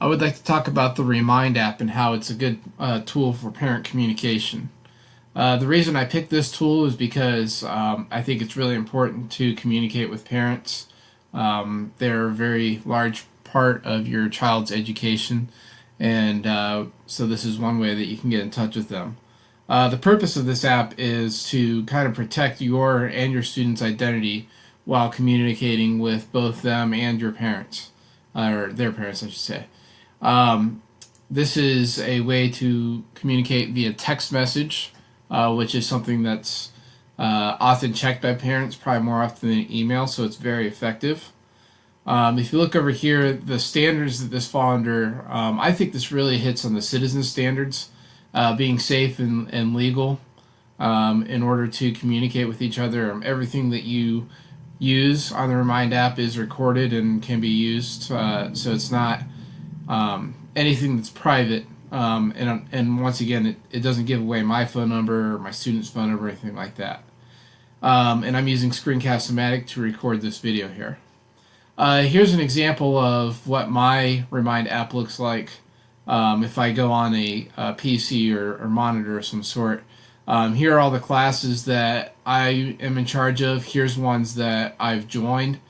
I would like to talk about the Remind app and how it's a good tool for parent communication. The reason I picked this tool is because I think it's really important to communicate with parents. They're a very large part of your child's education, and so this is one way that you can get in touch with them. The purpose of this app is to kind of protect your and your students' identity while communicating with both them and your parents, or their parents, I should say. Um, this is a way to communicate via text message, which is something that's often checked by parents, probably more often than email, so it's very effective. If you look over here, the standards that this fall under, I think this really hits on the citizen standards, being safe and legal in order to communicate with each other. Everything that you use on the Remind app is recorded and can be used, so it's not anything that's private. And once again, it doesn't give away my phone number or my student's phone number or anything like that. And I'm using Screencast-O-Matic to record this video here. Here's an example of what my Remind app looks like if I go on a PC or monitor of some sort. Here are all the classes that I am in charge of. Here's ones that I've joined.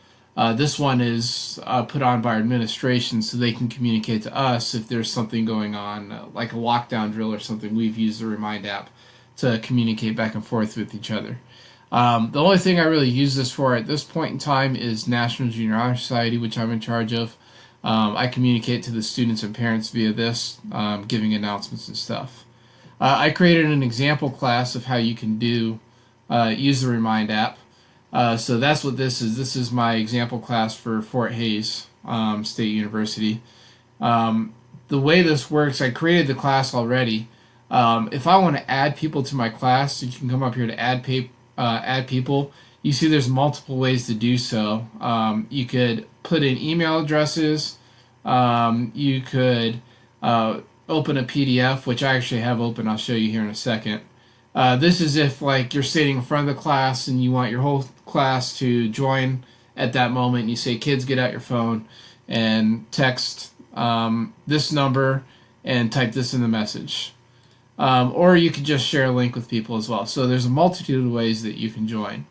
This one is put on by our administration so they can communicate to us if there's something going on, like a lockdown drill or something. We've used the Remind app to communicate back and forth with each other. The only thing I really use this for at this point in time is National Junior Honor Society, which I'm in charge of. I communicate to the students and parents via this, giving announcements and stuff. I created an example class of how you can use the Remind app. So that's what this is. This is my example class for Fort Hays State University. The way this works, I created the class already. If I want to add people to my class, you can come up here to add people. You see there's multiple ways to do so. You could put in email addresses. You could open a PDF, which I actually have open. I'll show you here in a second. This is if like you're sitting in front of the class and you want your whole class to join at that moment. And you say, kids, get out your phone and text this number and type this in the message. Or you could just share a link with people as well. So there's a multitude of ways that you can join.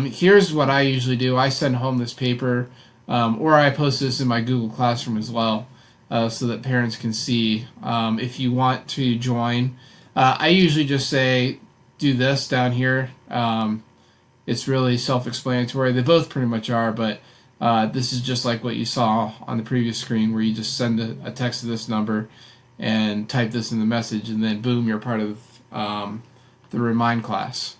Here's what I usually do. I send home this paper, or I post this in my Google Classroom as well, so that parents can see. If you want to join, I usually just say, do this down here. It's really self-explanatory. They both pretty much are, but this is just like what you saw on the previous screen, where you just send a text to this number and type this in the message, and then boom, you're part of the Remind class.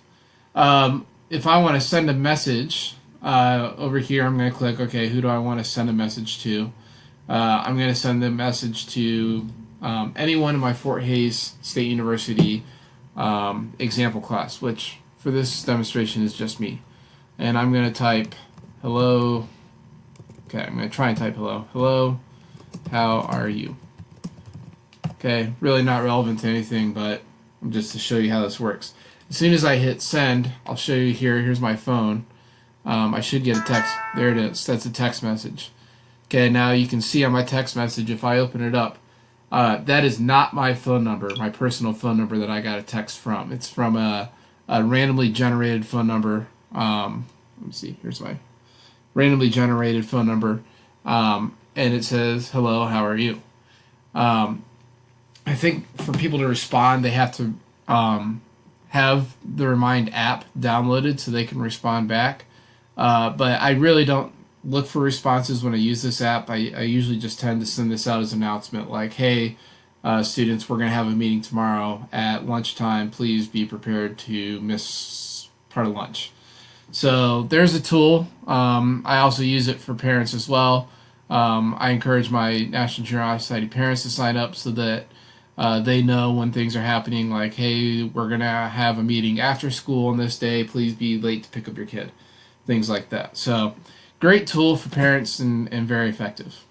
If I want to send a message, over here I'm going to click, okay, who do I want to send a message to? I'm going to send the message to anyone in my Fort Hays State University example class, which for this demonstration is just me. And I'm going to type hello. Okay, I'm going to try and type hello. Hello, how are you? Okay, really not relevant to anything, but just to show you how this works. As soon as I hit send, I'll show you here. Here's my phone. I should get a text. There it is. That's a text message. Okay, now you can see on my text message, if I open it up, that is not my phone number, my personal phone number that I got a text from. It's from a randomly generated phone number. Let me see. Here's my randomly generated phone number. And it says, hello, how are you? I think for people to respond, they have to have the Remind app downloaded so they can respond back. But I really don't look for responses when I use this app. I usually just tend to send this out as an announcement like, hey, students, we're going to have a meeting tomorrow at lunchtime. Please be prepared to miss part of lunch. So there's a tool. I also use it for parents as well. I encourage my National Junior Honor Society parents to sign up so that they know when things are happening, like, hey, we're going to have a meeting after school on this day. Please be late to pick up your kid. Things like that. So great tool for parents and very effective.